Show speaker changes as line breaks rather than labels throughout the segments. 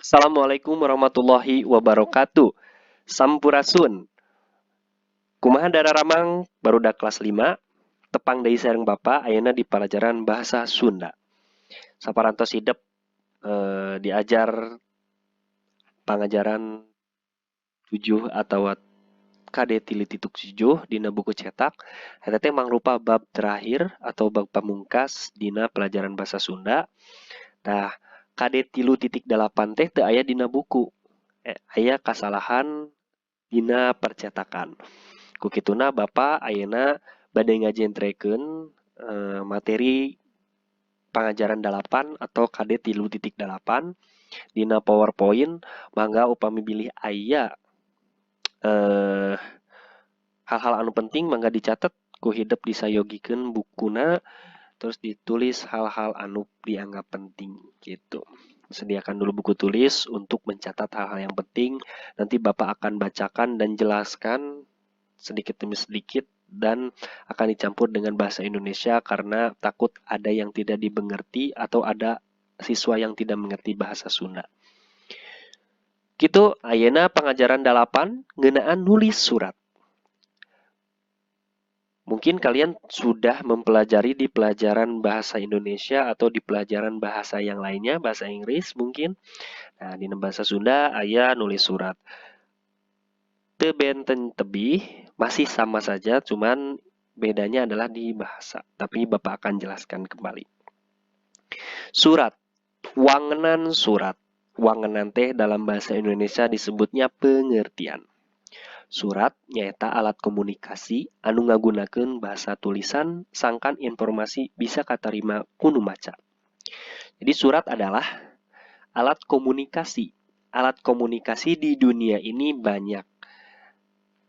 Assalamualaikum warahmatullahi wabarakatuh. Sampurasun. Kumaha dararamang barudak kelas 5, tepang deui sareng Bapa ayeuna di pelajaran bahasa Sunda. Saparantos hidup diajar pangajaran 7 atau KD 3.7 dina buku cetak. Eta teh mangrupa bab terakhir atau bab pamungkas dina pelajaran bahasa Sunda. Nah, KD 3.8 teh teu aya dina buku. Aya kasalahan dina percetakan. Kukituna Bapak ayeuna bade ngajentrekeun materi pangajaran 8 atau KD 3.8 dina PowerPoint. Mangga upami bilih aya hal-hal anu penting mangga dicatat ku hidup disayogikeun bukuna, terus ditulis hal-hal anu dianggap penting gitu. Sediakan dulu buku tulis untuk mencatat hal-hal yang penting. Nanti Bapak akan bacakan dan jelaskan sedikit demi sedikit dan akan dicampur dengan bahasa Indonesia karena takut ada yang tidak dimengerti atau ada siswa yang tidak mengerti bahasa Sunda. Kitu ayeuna pangajaran 8 ngeunaan nulis surat. Mungkin kalian sudah mempelajari di pelajaran bahasa Indonesia atau di pelajaran bahasa yang lainnya, bahasa Inggris mungkin. Nah, di bahasa Sunda aya nulis surat. Teu benten tebih, masih sama saja, cuman bedanya adalah di bahasa. Tapi Bapak akan jelaskan kembali. Surat, wangenan surat. Wangenan teh dalam bahasa Indonesia disebutnya pengertian. Surat nyaeta alat komunikasi anu ngagunakeun bahasa tulisan sangkan informasi bisa katarima ku nu maca. Jadi surat adalah alat komunikasi. Alat komunikasi di dunia ini banyak.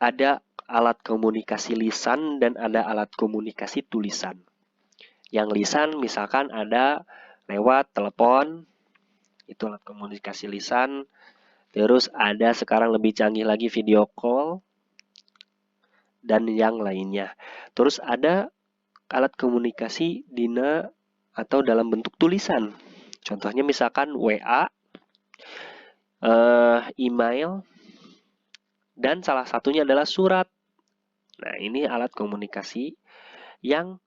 Ada alat komunikasi lisan dan ada alat komunikasi tulisan. Yang lisan misalkan ada lewat telepon, itu alat komunikasi lisan. Terus ada sekarang lebih canggih lagi video call dan yang lainnya. Terus ada alat komunikasi dina atau dalam bentuk tulisan. Contohnya misalkan WA, email, dan salah satunya adalah surat. Nah, ini alat komunikasi yang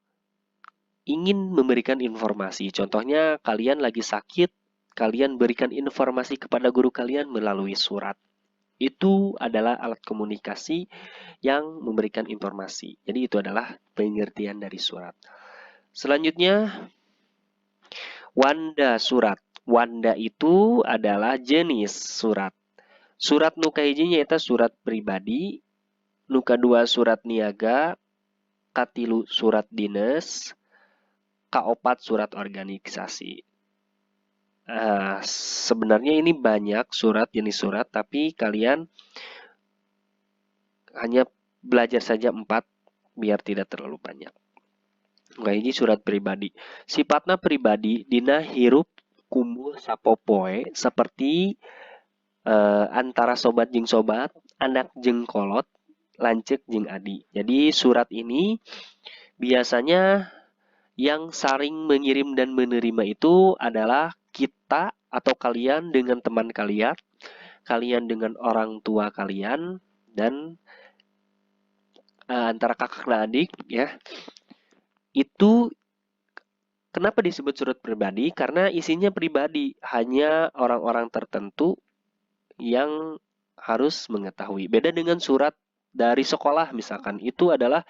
ingin memberikan informasi. Contohnya kalian lagi sakit, kalian berikan informasi kepada guru kalian melalui surat. Itu adalah alat komunikasi yang memberikan informasi. Jadi itu adalah pengertian dari surat. Selanjutnya, wanda surat. Wanda itu adalah jenis surat. Surat nu kahiji nyaeta surat pribadi, nu kadua surat niaga, katilu surat dinas, kaopat surat organisasi. Sebenarnya ini banyak surat, jenis surat, tapi kalian hanya belajar saja 4 biar tidak terlalu banyak. Ini surat pribadi. Sifatnya pribadi dina hirup kumuh sapopoe seperti antara sobat jeung sobat, anak jeung kolot, lanceuk jeung adi. Jadi surat ini biasanya yang saling mengirim dan menerima itu adalah kita atau kalian dengan teman kalian, kalian dengan orang tua kalian, dan antara kakak dan adik ya. Itu kenapa disebut surat pribadi? Karena isinya pribadi, hanya orang-orang tertentu yang harus mengetahui. Beda dengan surat dari sekolah misalkan, itu adalah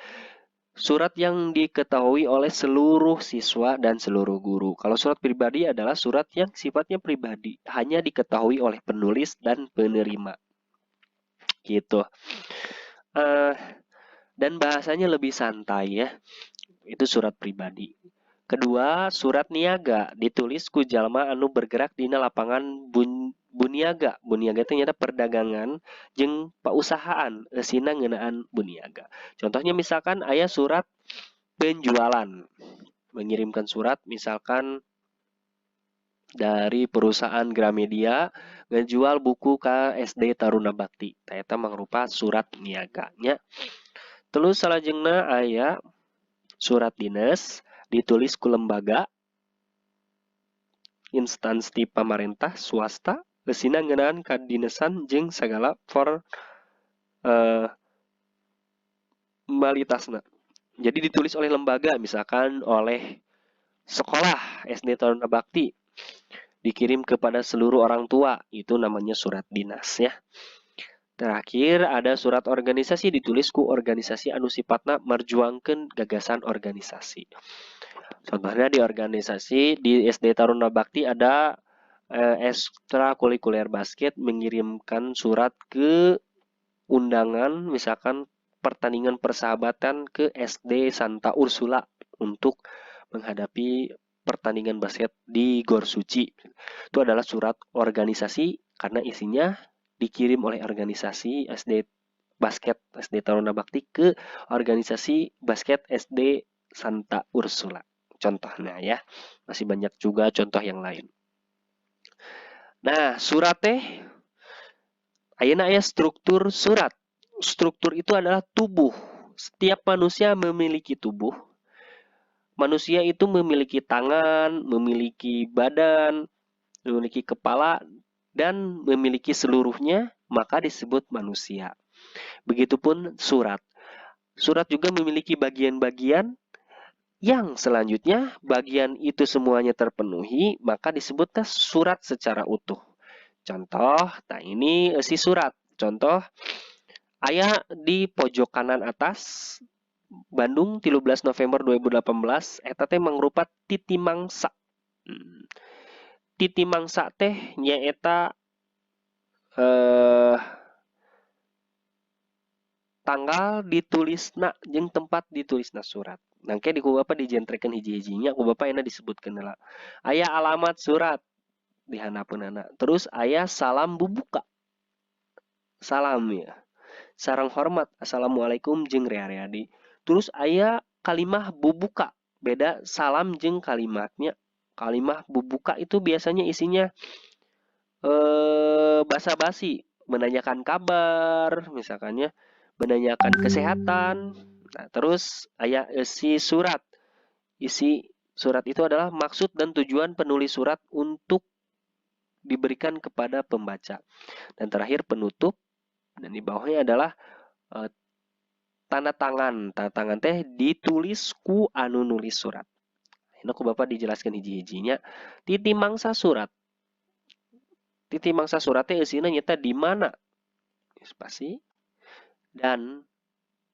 surat yang diketahui oleh seluruh siswa dan seluruh guru. Kalau surat pribadi adalah surat yang sifatnya pribadi, hanya diketahui oleh penulis dan penerima. Gitu. Dan bahasanya lebih santai ya. Itu surat pribadi. Kedua, surat niaga ditulis ku jalma anu bergerak dina lapangan buniaga. Buniaga itu nyata perdagangan jeung pausahaan eusina ngeunaan buniaga. Contohnya misalkan aya surat penjualan. Mengirimkan surat misalkan dari perusahaan Gramedia ngejual buku ka SD Taruna Bakti. Eta mangrupa surat niaganya. Terus salajengna aya surat dinas ditulis ku lembaga, instansi pemerintah swasta, Leusina ngeunaan kadinesan jeung sagala formalitasna. Jadi ditulis oleh lembaga, misalkan oleh sekolah SD Taruna Bakti, dikirim kepada seluruh orang tua, itu namanya surat dinas ya. Terakhir ada surat organisasi, ditulis ku organisasi anu sipatna merjuangkeun gagasan organisasi. Contohnya di organisasi di SD Taruna Bakti ada ekstrakurikuler basket mengirimkan surat ke undangan, misalkan pertandingan persahabatan ke SD Santa Ursula untuk menghadapi pertandingan basket di Gor Suci. Itu adalah surat organisasi karena isinya dikirim oleh organisasi SD basket SD Taruna Bakti ke organisasi basket SD Santa Ursula. Contohnya ya, masih banyak juga contoh yang lain. Nah, surat teh ayeuna aya struktur surat. Struktur itu adalah tubuh. Setiap manusia memiliki tubuh. Manusia itu memiliki tangan, memiliki badan, memiliki kepala, dan memiliki seluruhnya, maka disebut manusia. Begitupun surat. Surat juga memiliki bagian-bagian yang selanjutnya bagian itu semuanya terpenuhi, maka disebutlah surat secara utuh. Contoh, nah ini si surat. Contoh, aya di pojok kanan atas Bandung 13 November 2018 eta teh mangrupa titi mangsa. Titi mangsa teh nyaeta tanggal ditulisna jeung tempat ditulisna surat. Nangke di ku Bapak dijentrekeun hiji-hijinya, ku Bapak euna disebutkeun heula. Aya alamat surat di handapeuneuna. Terus aya salam bubuka. Salam ya. Sareng hormat assalamualaikum jeung rea-readi. Terus aya kalimah bubuka, beda salam jeung kalimatnya. Kalimah bubuka itu biasanya isinya basa-basi, menanyakan kabar, misalkannya menanyakan kesehatan. Nah, terus aya isi surat. Isi surat itu adalah maksud dan tujuan penulis surat untuk diberikan kepada pembaca. Dan terakhir penutup, dan di bawahnya adalah tanda tangan. Tanda tangan teh ditulis ku anu nulis surat. Ini ku Bapak dijelaskan hiji-hijinya. Titi mangsa surat. Titi mangsa surat teh eusina nyata di mana? Spasi dan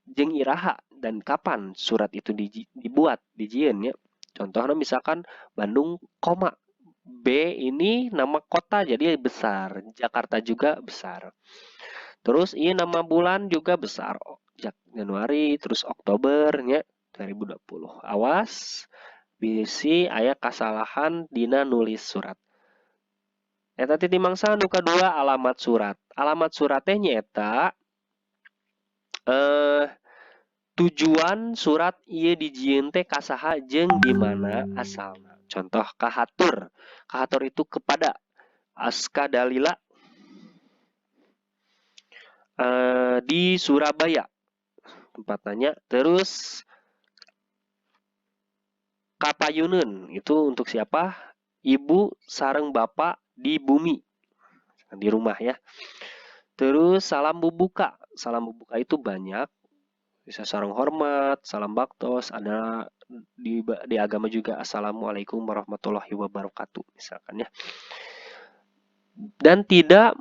jeung iraha dan kapan surat itu dibuat, dijieun ya. Contohnya misalkan Bandung, koma. B ini nama kota jadi besar. Jakarta juga besar. Terus ini nama bulan juga besar. Januari, terus Oktober nya 2020. Awas bisi aya kasalahan dina nulis surat. Eta titi mangsa nu kadua alamat surat. Alamat surat teh nyaeta tujuan surat ieu dijieun teh ka saha jeung di mana asalna. Contoh kahatur. Kahatur itu kepada Aska Dalila di Surabaya tempatnya. Terus kapayuneun itu untuk siapa? Ibu sareng bapak di bumi, di rumah ya. Terus salam bubuka. Salam bubuka itu banyak. Bisa sareng hormat, salam baktos, ada di agama juga assalamualaikum warahmatullahi wabarakatuh misalkan ya. Dan tidak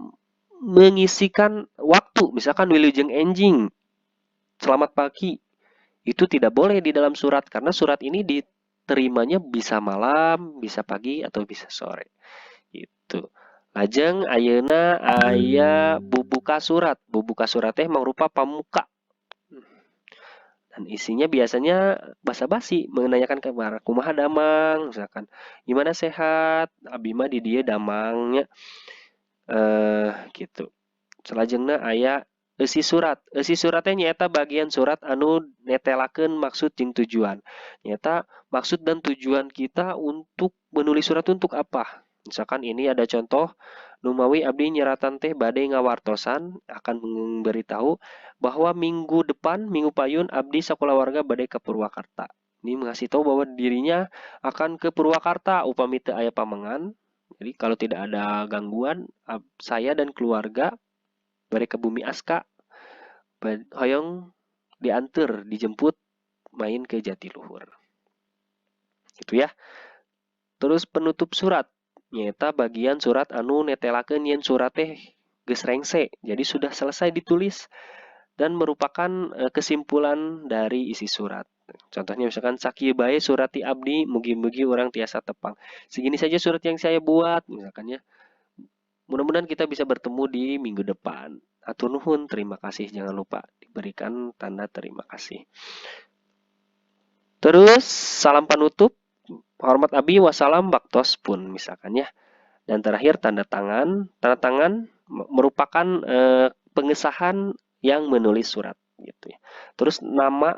mengisikan waktu, misalkan wilujeng enjing, selamat pagi, itu tidak boleh di dalam surat karena surat ini diterimanya bisa malam, bisa pagi atau bisa sore. Gitu. Lajeng ayeuna aya bubuka surat. Bubuka surat teh mangrupa pamuka. Dan isinya biasanya basa-basi menanyakan kabar kumaha damang, misalkan gimana sehat, abi mah di dieu damangnya. Gitu. Salajengna aya eusi surat. Eusi surat teh nyaeta bagian surat anu netelakeun maksud jeung tujuan. Nyaeta maksud dan tujuan kita untuk menulis surat untuk apa? Misalkan ini ada contoh Numawi abdi nyeratan teh bade ngawartosan akan memberitahu bahwa minggu depan, minggu payun abdi sakulawarga bade ke Purwakarta. Ini mengasih tahu bahwa dirinya akan ke Purwakarta upami teu aya pamangan, Jadi kalau tidak ada gangguan, saya dan keluarga balik ke Bumi Aska, hoyong diantar, dijemput main ke Jatiluhur. Gitu ya. Terus penutup surat. Nyata bagian surat anu netelakeun yen surat teh geus rengse. Jadi sudah selesai ditulis dan merupakan kesimpulan dari isi surat. Contohnya misalkan sakieu bae surat ti abdi, mugi-mugi orang tiasa tepang. Segini saja surat yang saya buat, misalkan ya. Mudah-mudahan kita bisa bertemu di minggu depan. Atur nuhun, terima kasih. Jangan lupa diberikan tanda terima kasih. Terus salam panutup, hormat abi wassalam baktos pun misalkan ya. Dan terakhir tanda tangan. Tanda tangan merupakan pengesahan yang menulis surat gitu ya. Terus nama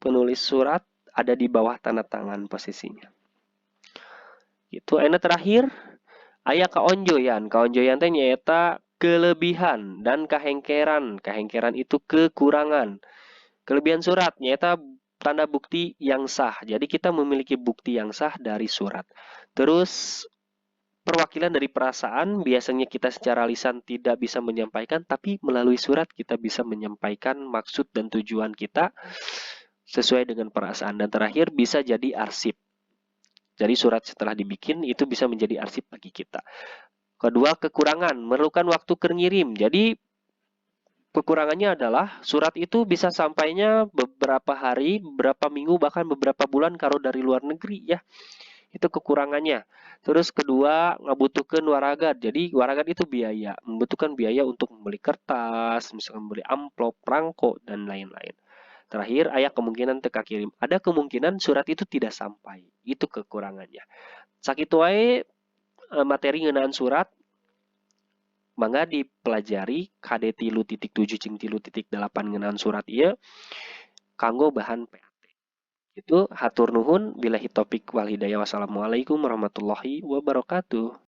penulis surat ada di bawah tanda tangan posisinya. Gitu. Ayeuna terakhir aya kaonjoyan. Kaonjoyan teh nyaeta kelebihan dan kahengkeran. Kahengkeran itu kekurangan. Kelebihan surat nyaeta tanda bukti yang sah. Jadi kita memiliki bukti yang sah dari surat. Terus perwakilan dari perasaan biasanya kita secara lisan tidak bisa menyampaikan, tapi melalui surat kita bisa menyampaikan maksud dan tujuan kita sesuai dengan perasaan. Dan terakhir bisa jadi arsip. Jadi surat setelah dibikin itu bisa menjadi arsip bagi kita. Kedua, kekurangan, memerlukan waktu ngirim. Jadi kekurangannya adalah surat itu bisa sampainya beberapa hari, beberapa minggu, bahkan beberapa bulan kalau dari luar negeri ya. Itu kekurangannya. Terus kedua, ngabutuhkeun waragat. Jadi waragat itu biaya, membutuhkan biaya untuk membeli kertas, misalkan membeli amplop, perangko, dan lain-lain. Terakhir, aya kemungkinan teka kirim. Ada kemungkinan surat itu tidak sampai. Itu kekurangannya. Sakitu wae materi ngeunaan surat, mangga dipelajari KD 3.7-3.8 ngeunaan surat ieu kanggo bahan PAT. Itu hatur nuhun billahi taufik wal hidayah. Wassalamualaikum warahmatullahi wabarakatuh.